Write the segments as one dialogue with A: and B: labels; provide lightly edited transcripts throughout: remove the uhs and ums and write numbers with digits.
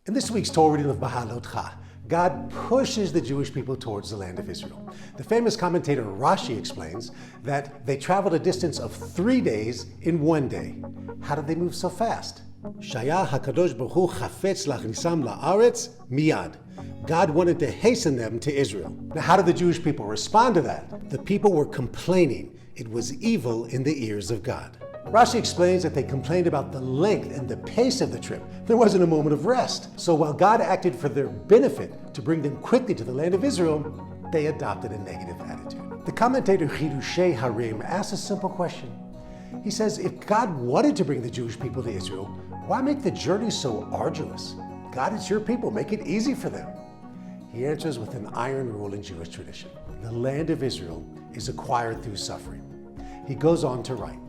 A: In this week's Torah reading of Beha'alotcha, God pushes the Jewish people towards the land of Israel. The famous commentator Rashi explains that they traveled a distance of 3 days in 1 day. How did they move so fast? Shaya HaKadosh Baruch Hu chafetz lachnisam la'aretz miyad. God wanted to hasten them to Israel. Now, how did the Jewish people respond to that? The people were complaining. It was evil in the ears of God. Rashi explains that they complained about the length and the pace of the trip. There wasn't a moment of rest. So while God acted for their benefit to bring them quickly to the land of Israel, they adopted a negative attitude. The commentator Chidushei Harim asks a simple question. He says, if God wanted to bring the Jewish people to Israel, why make the journey so arduous? God, it's your people. Make it easy for them. He answers with an iron rule in Jewish tradition. The land of Israel is acquired through suffering. He goes on to write,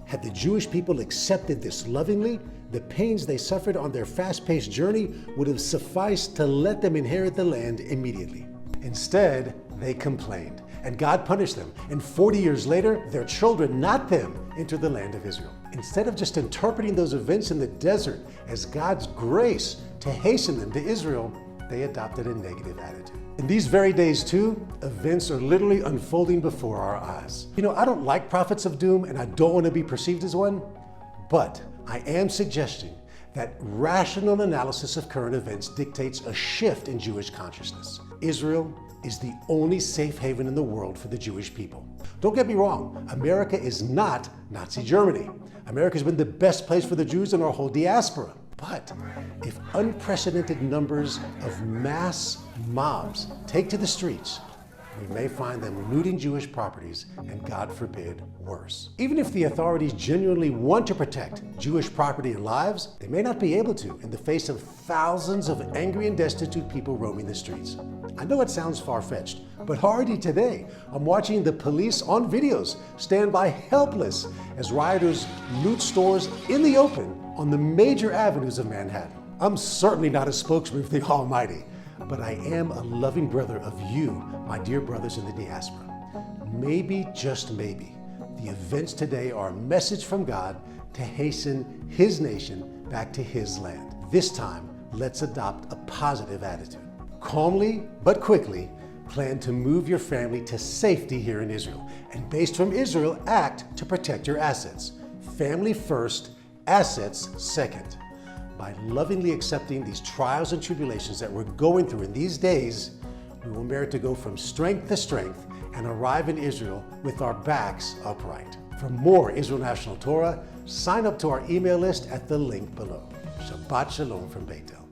A: had the Jewish people accepted this lovingly, the pains they suffered on their fast-paced journey would have sufficed to let them inherit the land immediately. Instead, they complained, and God punished them. And 40 years later, their children, not them, entered the land of Israel. Instead of just interpreting those events in the desert as God's grace to hasten them to Israel, they adopted a negative attitude. In these very days too, events are literally unfolding before our eyes. You know, I don't like prophets of doom and I don't want to be perceived as one, but I am suggesting that rational analysis of current events dictates a shift in Jewish consciousness. Israel is the only safe haven in the world for the Jewish people. Don't get me wrong, America is not Nazi Germany. America has been the best place for the Jews in our whole diaspora. But if unprecedented numbers of mass mobs take to the streets, we may find them looting Jewish properties and, God forbid, worse. Even if the authorities genuinely want to protect Jewish property and lives, they may not be able to in the face of thousands of angry and destitute people roaming the streets. I know it sounds far-fetched, but already today, I'm watching the police on videos stand by helpless as rioters loot stores in the open on the major avenues of Manhattan. I'm certainly not a spokesman for the Almighty, but I am a loving brother of you, my dear brothers in the diaspora. Maybe, just maybe, the events today are a message from God to hasten His nation back to His land. This time, let's adopt a positive attitude. Calmly, but quickly, plan to move your family to safety here in Israel. And based from Israel, act to protect your assets. Family first, assets second. By lovingly accepting these trials and tribulations that we're going through in these days, we will merit to go from strength to strength and arrive in Israel with our backs upright. For more Israel National Torah, sign up to our email list at the link below. Shabbat Shalom from Beitel.